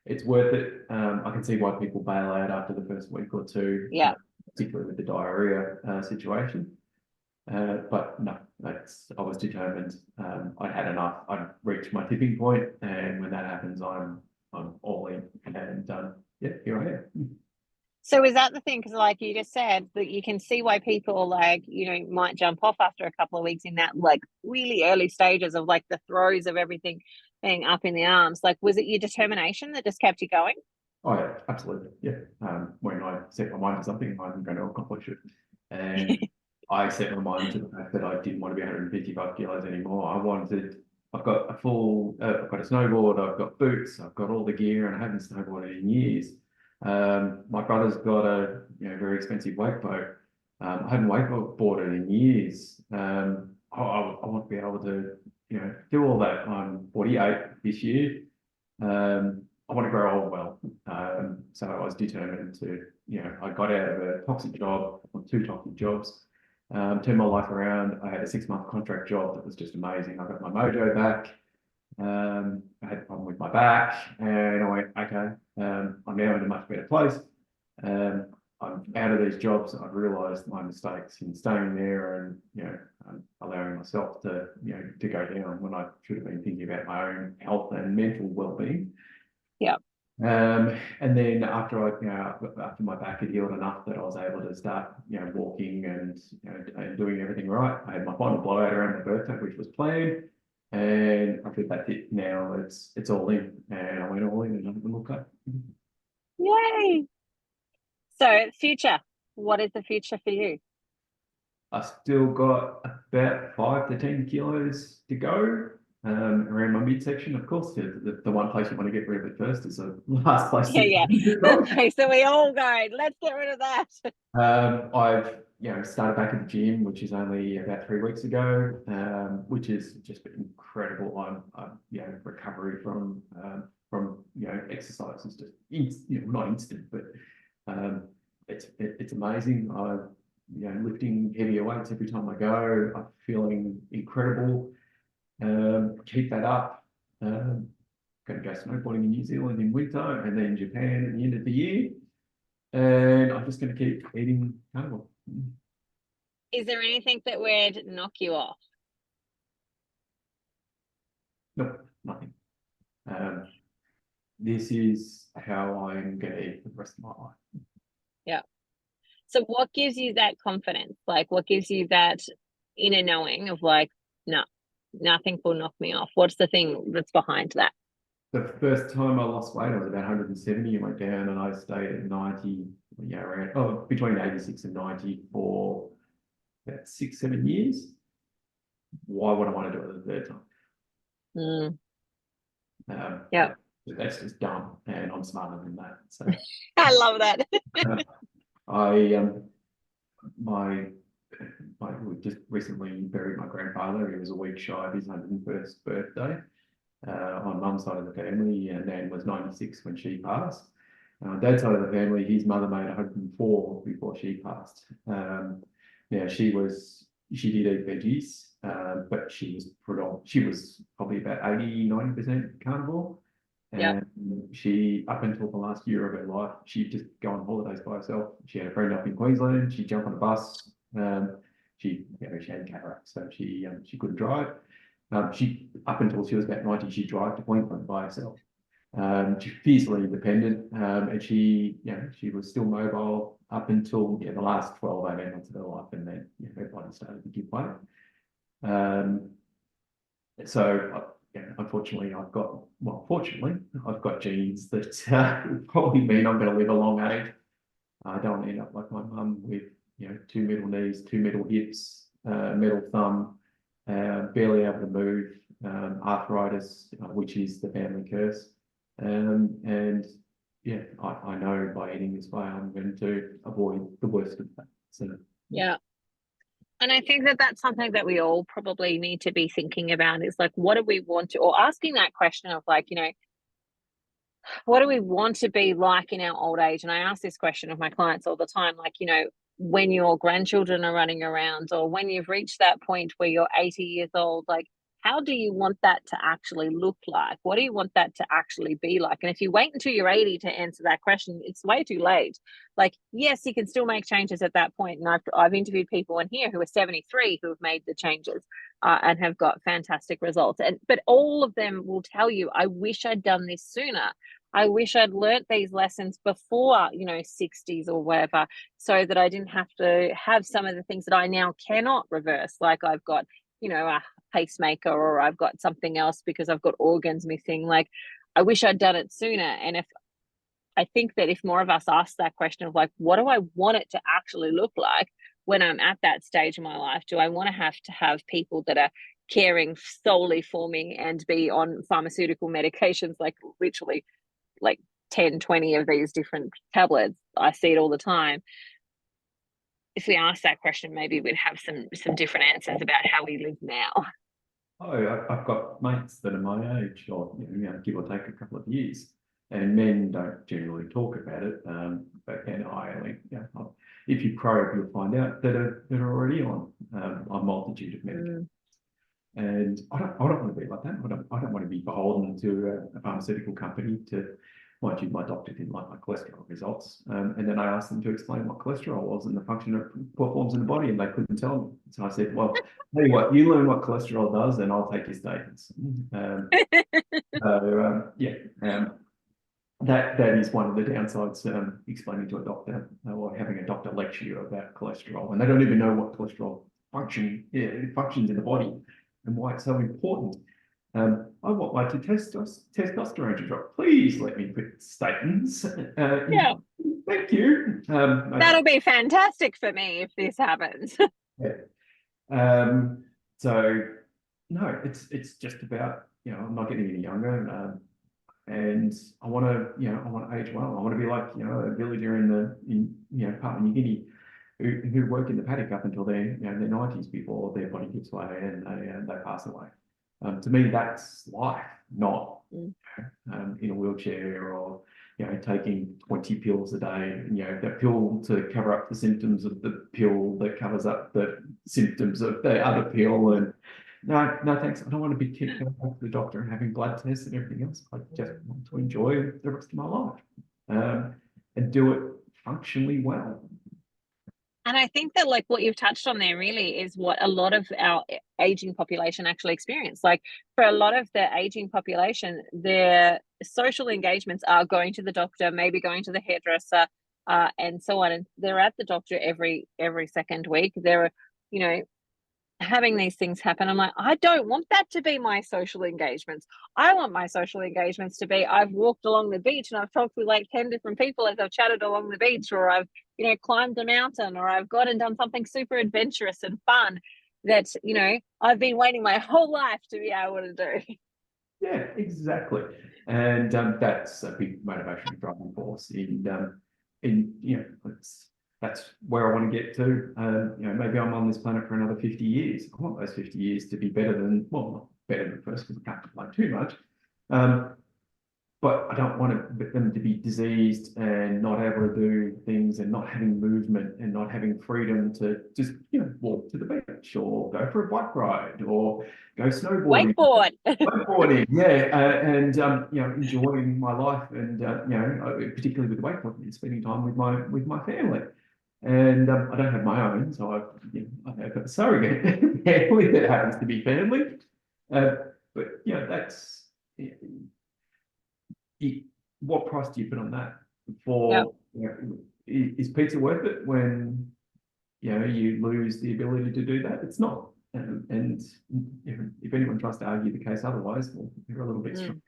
it's worth it. I can see why people bail out after the first week or two, Yeah. particularly with the diarrhea situation. But no, I was determined. I'd had enough. I'd reached my tipping point, and when that happens, I'm all in, and yeah, here I am. So is that the thing? Because, like you just said, that you can see why people, like, you know, might jump off after a couple of weeks in that, like, really early stages of, like, the throes of everything being up in the arms. Like, was it your determination that just kept you going? Oh yeah, absolutely. Yeah. When I set my mind to something, I'm going to accomplish it. And I set my mind to the fact that I didn't want to be 155 kilos anymore. I've got I've got a snowboard, I've got boots, I've got all the gear, and I haven't snowboarded in years. My brother's got a, you know, very expensive wake boat. I haven't wakeboarded in years. I want to be able to, you know, do all that. I'm 48 this year. I want to grow old well. So I was determined to, you know, I got out of a toxic job, or 2 toxic jobs, turned my life around. I had a 6-month contract job that was just amazing. I got my mojo back. I had a problem with my back, and I went, okay, I'm now in a much better place. I'm out of these jobs. I've realised my mistakes in staying there, and, you know, allowing myself to, you know, to go down when I should have been thinking about my own health and mental well-being. Yeah. And then after after my back had healed enough that I was able to start, you know, walking and, you know, and doing everything right, I had my final blowout around my birthday, which was planned. And I feel that's it now. It's all in, and I went all in, and I haven't looked up. Yay. So future, what is the future for you? I still got about 5 to 10 kilos to go around my midsection. Of course, the one place you want to get rid of it first is the last place. Yeah. The place that we all go, let's get rid of that. I've started back at the gym, which is only about 3 weeks ago, which is just been incredible. I'm recovery from exercise is just not instant, but it's amazing. Lifting heavier weights every time I go. I'm feeling incredible. Keep that up. Going to go snowboarding in New Zealand in winter, and then Japan at the end of the year. And I'm just going to keep eating carnivore. Is there anything that would knock you off? Nope, nothing. This is how I'm going to eat for the rest of my life. Yeah. So what gives you that confidence? Like, what gives you that inner knowing of like, no, nothing will knock me off? What's the thing that's behind that? The first time I lost weight, I was about 170 and went down, and I stayed at 90, between 86 and 90 for about 6-7 years. Why would I want to do it the third time? Yeah. That's just dumb, and I'm smarter than that. So I love that. We just recently buried my grandfather. He was a week shy of his 101st birthday. On mum's side of the family, and Nan was 96 when she passed. Dad's side of the family, his mother made 104 before she passed. Now she did eat veggies, but she was probably about 80-90% carnivore. And she, up until the last year of her life, she'd just go on holidays by herself. She had a friend up in Queensland. She'd jump on a bus. She had cataracts, so she couldn't drive. Up until she was about 90, she'd drive to Queensland by herself. She's fiercely independent, and she was still mobile up until the last 12-18 months of her life, and then her body started to give way. Unfortunately, fortunately, I've got genes that probably mean I'm going to live a long age. I don't want to end up like my mum with 2 middle knees, 2 middle hips, middle thumb, barely able to move, arthritis, which is the family curse. I know by eating this way, I'm going to avoid the worst of that. So yeah. And I think that that's something that we all probably need to be thinking about, is like, what do we want to, or asking that question of like, what do we want to be like in our old age? And I ask this question of my clients all the time, like, when your grandchildren are running around, or when you've reached that point where you're 80 years old, like, how do you want that to actually look like? What do you want that to actually be like? And if you wait until you're 80 to answer that question, it's way too late. Like, yes, you can still make changes at that point. And I've interviewed people in here who are 73 who have made the changes and have got fantastic results. But all of them will tell you, I wish I'd done this sooner. I wish I'd learnt these lessons before, 60s or whatever, so that I didn't have to have some of the things that I now cannot reverse. Like I've got, a pacemaker, or I've got something else because I've got organs missing. Like, I wish I'd done it sooner. And I think that if more of us ask that question of like, what do I want it to actually look like when I'm at that stage in my life? Do I want to have people that are caring solely for me and be on pharmaceutical medications, like literally like 10, 20 of these different tablets? I see it all the time. If we ask that question, maybe we'd have some different answers about how we live now. I've got mates that are my age, or give or take a couple of years, and men don't generally talk about it. But if you probe, you'll find out that are already on a multitude of medications. And I don't want to be like that. I don't want to be beholden to a pharmaceutical company to. Mind you, my doctor didn't like my cholesterol results. And then I asked them to explain what cholesterol was and the function it performs in the body, and they couldn't tell me. So I said, well, tell you what, you learn what cholesterol does, and I'll take your statements. That is one of the downsides, explaining to a doctor or having a doctor lecture you about cholesterol, and they don't even know what cholesterol functions in the body and why it's so important. I want my testosterone to drop. Please let me put statins. Thank you. That'll be fantastic for me if this happens. Yeah. So no, it's just about, I'm not getting any younger, and I want to, I want to age well. I want to be like, a villager in Papua New Guinea who work in the paddock up until their 90s before their body gives way and they pass away. To me, that's life, not in a wheelchair or taking 20 pills a day. That pill to cover up the symptoms of the pill that covers up the symptoms of the other pill. And no, no, thanks. I don't want to be kicked out to the doctor and having blood tests and everything else. I just want to enjoy the rest of my life and do it functionally well. And I think that like what you've touched on there really is what a lot of our aging population actually experience. Like for a lot of the aging population, their social engagements are going to the doctor, maybe going to the hairdresser, and so on. And they're at the doctor every second week. They're, you know, having these things happen. I'm like, I don't want that to be my social engagements. I want my social engagements to be, I've walked along the beach and I've talked with like 10 different people as I've chatted along the beach, or I've, climbed a mountain, or I've gone and done something super adventurous and fun that, I've been waiting my whole life to be able to do. Yeah, exactly. And that's a big motivation driving force that's where I want to get to. Maybe I'm on this planet for another 50 years. I want those 50 years to be better than, well, not better than first because I can't complain too much. But I don't want them to be diseased and not able to do things and not having movement and not having freedom to just, walk to the beach or go for a bike ride or go snowboarding. Wakeboard. Wakeboarding, yeah, and enjoying my life, and particularly with wakeboarding, spending time with my family. And I don't have my own, so I have a surrogate family that happens to be family. But that's what price do you put on that? For is pizza worth it when you lose the ability to do that? It's not. And if anyone tries to argue the case otherwise, well, they're a little bit strong.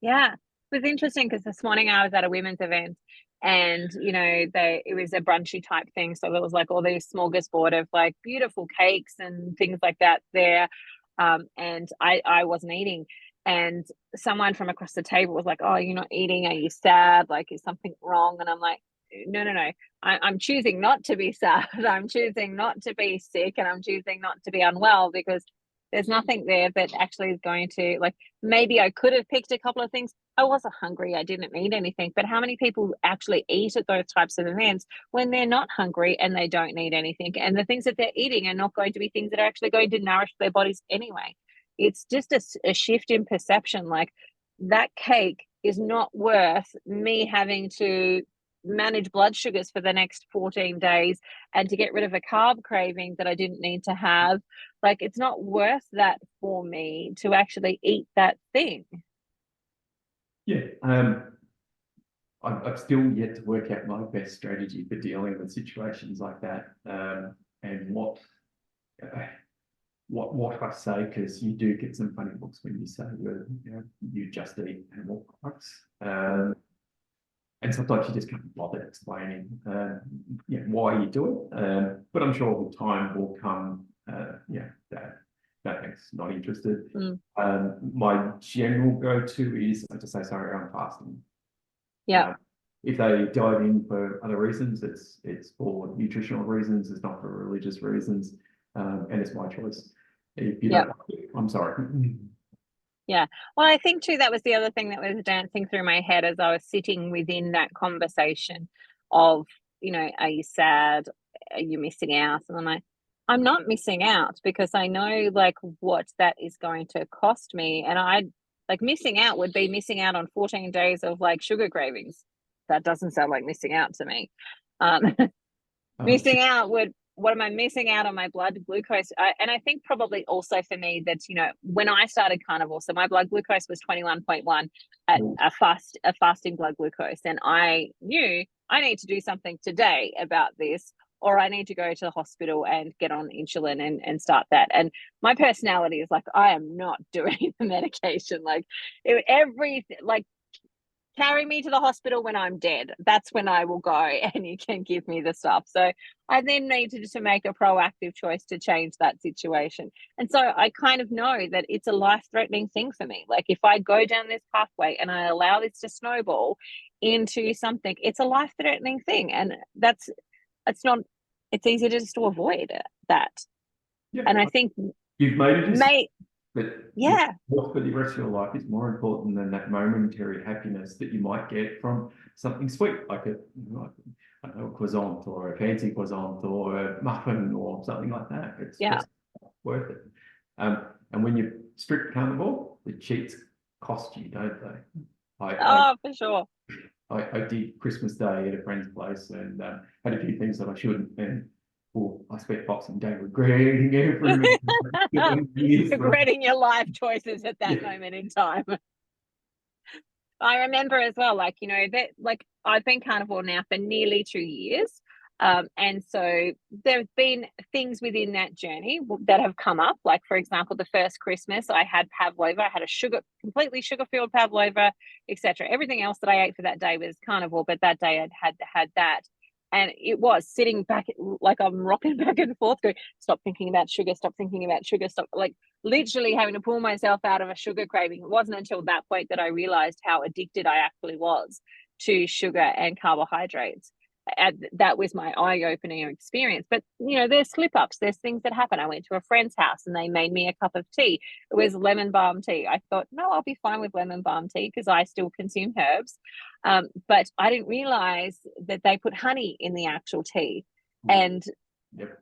Yeah, it was interesting because this morning I was at a women's event, and it was a brunchy type thing, so there was like all these smorgasbord of like beautiful cakes and things like that there, and I wasn't eating, and someone from across the table was like, "Oh, you're not eating? Are you sad? Like, is something wrong?" And I'm like, no, I'm choosing not to be sad. I'm choosing not to be sick, and I'm choosing not to be unwell, because there's nothing there that actually is going to, like, maybe I could have picked a couple of things. I wasn't hungry, I didn't need anything, but how many people actually eat at those types of events when they're not hungry and they don't need anything, and the things that they're eating are not going to be things that are actually going to nourish their bodies anyway? It's just a shift in perception. Like, that cake is not worth me having to manage blood sugars for the next 14 days and to get rid of a carb craving that I didn't need to have. Like, it's not worth that for me to actually eat that thing. Yeah. I've still yet to work out my best strategy for dealing with situations like that, and what I say, because you do get some funny looks when you say you just eat animal products. And sometimes you just can't bother explaining why you do it. But I'm sure with time will come, that makes not interested. My general go-to is I just say, sorry, I'm fasting. Yeah. If they dive in for other reasons, it's for nutritional reasons, it's not for religious reasons, and it's my choice. If you don't, I'm sorry. Yeah. Well, I think too, that was the other thing that was dancing through my head as I was sitting within that conversation of, are you sad? Are you missing out? And I'm like, I'm not missing out, because I know like what that is going to cost me. And I like, missing out would be missing out on 14 days of like sugar cravings. That doesn't sound like missing out to me. Missing out would, what am I missing out on? My blood glucose? And I think probably also for me that, when I started carnivore, so my blood glucose was 21.1 at a fasting blood glucose. And I knew I need to do something today about this, or I need to go to the hospital and get on insulin and start that. And my personality is like, I am not doing the medication. Like, everything, like, carry me to the hospital when I'm dead. That's when I will go and you can give me the stuff. So I then needed to make a proactive choice to change that situation. And so I kind of know that it's a life-threatening thing for me. Like if I go down this pathway and I allow this to snowball into something, it's a life-threatening thing. And it's not, it's easy to just to avoid that. Yeah, and I think you've made a decision. Mate, But yeah, what for the rest of your life is more important than that momentary happiness that you might get from something sweet, like I don't know, a croissant or a fancy croissant or a muffin or something like that. It's yeah. just worth it. And when you're strict carnivore, the cheats cost you, don't they? For sure. I did Christmas Day at a friend's place and had a few things that I shouldn't. And I spent Boxing Day regretting every minute. Regretting your life choices at that Yeah. moment in time. I remember as well, like, you know, that like I've been carnivore now for nearly 2 years. And so there's been things within that journey that have come up. Like, for example, the first Christmas I had pavlova. I had a completely sugar-filled pavlova, etc. Everything else that I ate for that day was carnivore, but that day I'd had that. And it was sitting back, like I'm rocking back and forth, going, stop thinking about sugar, stop thinking about sugar, stop, like literally having to pull myself out of a sugar craving. It wasn't until that point that I realized how addicted I actually was to sugar and carbohydrates. And that was my eye-opening experience. But you know, there's slip-ups, there's things that happen. I went to a friend's house and they made me a cup of tea. It was lemon balm tea. I thought, no, I'll be fine with lemon balm tea because I still consume herbs. But I didn't realize that they put honey in the actual tea. And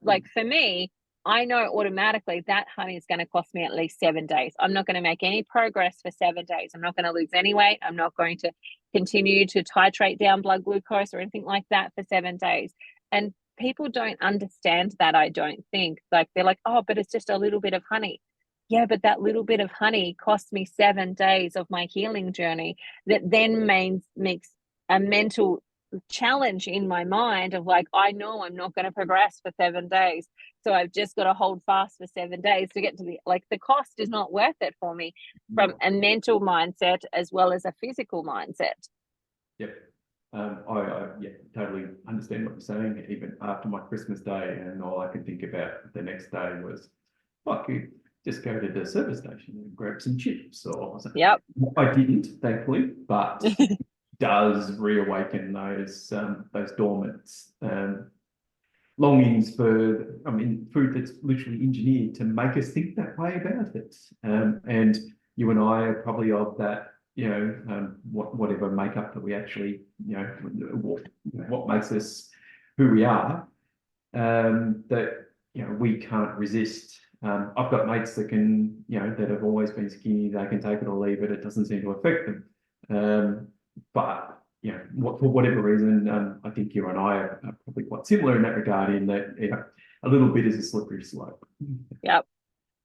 like for me, I know automatically that honey is going to cost me at least 7 days. I'm not going to make any progress for 7 days. I'm not going to lose any weight. I'm not going to continue to titrate down blood glucose or anything like that for 7 days. And people don't understand that, I don't think. Like they're like, oh, but it's just a little bit of honey. Yeah, but that little bit of honey cost me 7 days of my healing journey that then makes a mental challenge in my mind of like, I know I'm not going to progress for 7 days. So I've just got to hold fast for 7 days to get to the cost is not worth it for me from a mental mindset as well as a physical mindset. Yep. I totally understand what you're saying. Even after my Christmas Day, and all I could think about the next day was, I could just go to the service station and grab some chips or something. Yep. I didn't, thankfully, but does reawaken those dormant longings for, food that's literally engineered to make us think that way about it. And you and I are probably of that, whatever makeup that we actually, what makes us who we are, that, we can't resist. I've got mates that can, that have always been skinny, they can take it or leave it. It doesn't seem to affect them. But for whatever reason, I think you and I are probably quite similar in that regard, in that a little bit is a slippery slope. Yep.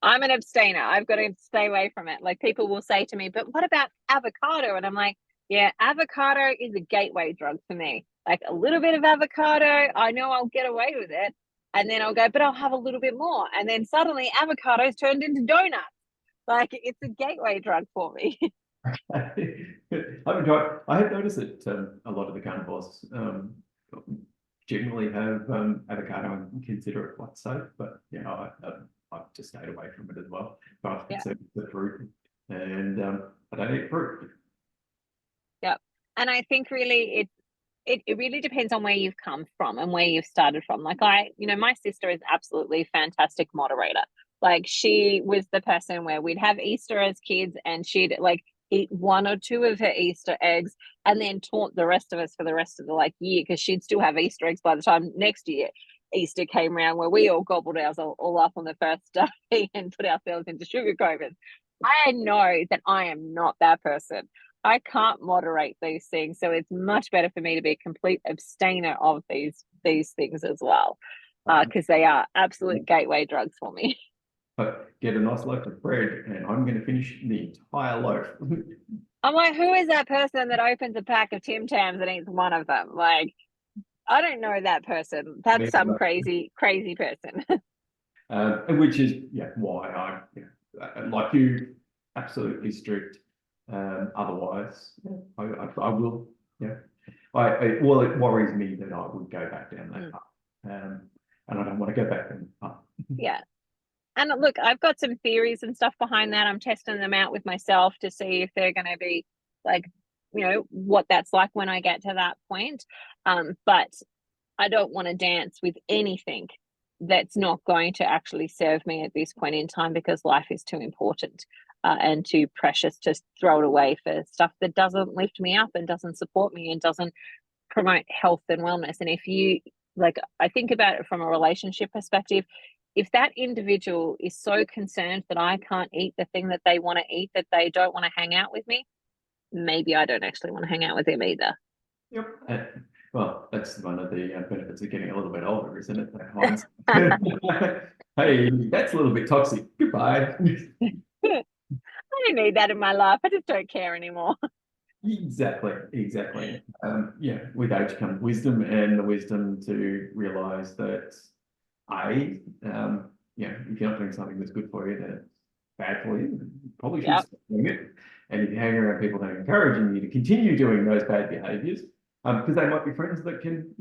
I'm an abstainer. I've got to stay away from it. Like people will say to me, but what about avocado? And I'm like, yeah, avocado is a gateway drug for me. Like a little bit of avocado, I know I'll get away with it. And then I'll go, but I'll have a little bit more. And then suddenly avocado's turned into donuts. Like it's a gateway drug for me. I have noticed that a lot of the carnivores generally have avocado and consider it quite safe, but I've just stayed away from it as well. But I've considered the fruit, and I don't eat fruit. Yep. And I think really it really depends on where you've come from and where you've started from. Like my sister is absolutely a fantastic moderator. Like she was the person where we'd have Easter as kids and she'd like eat 1 or 2 of her Easter eggs and then taunt the rest of us for the rest of the year, because she'd still have Easter eggs by the time next year Easter came around, where we all gobbled ours all up on the first day and put ourselves into sugar covers. I know that I am not that person. I can't moderate these things, so it's much better for me to be a complete abstainer of these things as well, because they are absolute gateway drugs for me. But get a nice loaf of bread, and I'm going to finish the entire loaf. I'm like, who is that person that opens a pack of Tim Tams and eats one of them? Like, I don't know that person. That's some crazy person. Which is why I'm like you, absolutely strict. Otherwise, I I will, yeah. Well, it worries me that I would go back down that path. And I don't want to go back down the path. Yeah. And look, I've got some theories and stuff behind that. I'm testing them out with myself to see if they're going to be like, what that's like when I get to that point. But I don't want to dance with anything that's not going to actually serve me at this point in time, because life is too important and too precious to throw it away for stuff that doesn't lift me up and doesn't support me and doesn't promote health and wellness. And if you I think about it from a relationship perspective, if that individual is so concerned that I can't eat the thing that they want to eat, that they don't want to hang out with me, maybe I don't actually want to hang out with them either. Yep. Well, that's one of the benefits of getting a little bit older, isn't it? Hey, that's a little bit toxic. Goodbye. I don't need that in my life. I just don't care anymore. Exactly. Yeah, with age comes wisdom, and the wisdom to realize that if you're not doing something that's good for you, then it's bad for you. You probably should stop doing it. And if you hang around people that are encouraging you to continue doing those bad behaviors, because they might be friends that can,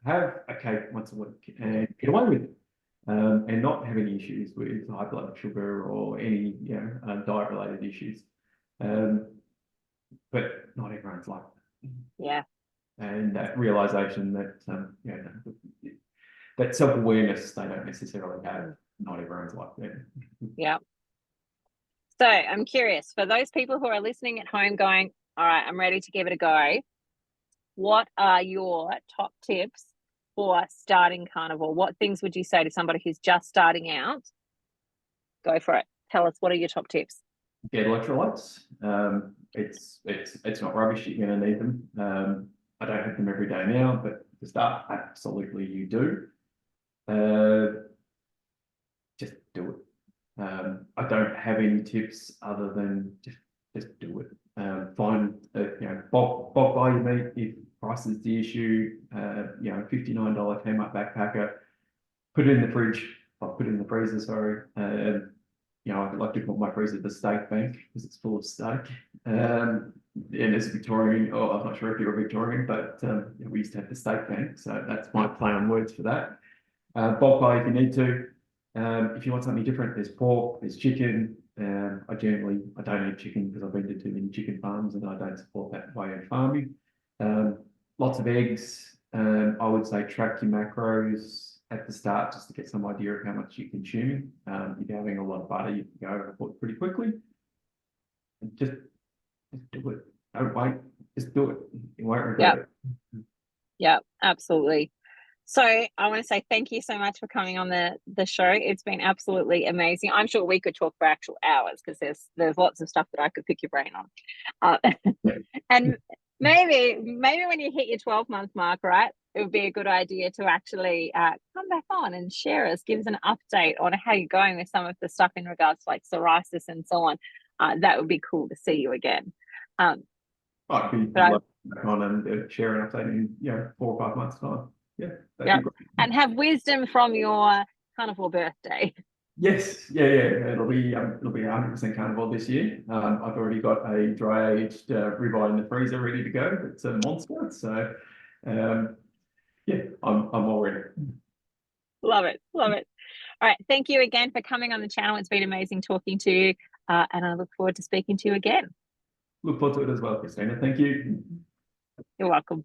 have a cake once a week and get away with it, and not have any issues with high blood sugar or any, diet-related issues. But not everyone's like that. Yeah. And that realization that, that self-awareness they don't necessarily have. Not everyone's like that. Yeah. So I'm curious, for those people who are listening at home going, all right, I'm ready to give it a go, what are your top tips for starting carnivore? What things would you say to somebody who's just starting out? Go for it. Tell us, what are your top tips? Get electrolytes. It's not rubbish. You're going to need them. I don't have them every day now, but to start, absolutely you do. Just do it. I don't have any tips other than just do it. Find bulk buy your meat if price is the issue. $59 Kmart backpacker. Put it in the fridge. I'll put it in the freezer. Sorry. I like to call my freezer the steak bank because it's full of steak. And as a Victorian, I'm not sure if you're a Victorian, but we used to have the steak bank. So that's my play on words for that. Bulk buy if you need to. If you want something different, there's pork, there's chicken. I don't eat chicken because I've been to too many chicken farms and I don't support that way of farming. Lots of eggs. I would say track your macros at the start just to get some idea of how much you're consuming. If you're having a lot of butter, you can go overboard pretty quickly. And just do it. Don't wait. Just do it. You won't regret it. Yeah, absolutely. So I want to say thank you so much for coming on the show. It's been absolutely amazing. I'm sure we could talk for actual hours because there's lots of stuff that I could pick your brain on. And maybe when you hit your 12-month mark, right, it would be a good idea to actually come back on and give us an update on how you're going with some of the stuff in regards to like psoriasis and so on. That would be cool to see you again. I'd be back on and share an update in 4 or 5 months' time. Yeah, that'd be great. And have wisdom from your carnivore birthday. Yes, yeah. It'll be 100% carnivore this year. I've already got a dry aged ribeye in the freezer ready to go. It's a monster, so I'm all ready. Love it. All right, thank you again for coming on the channel. It's been amazing talking to you, and I look forward to speaking to you again. Look forward to it as well, Christina. Thank you. You're welcome.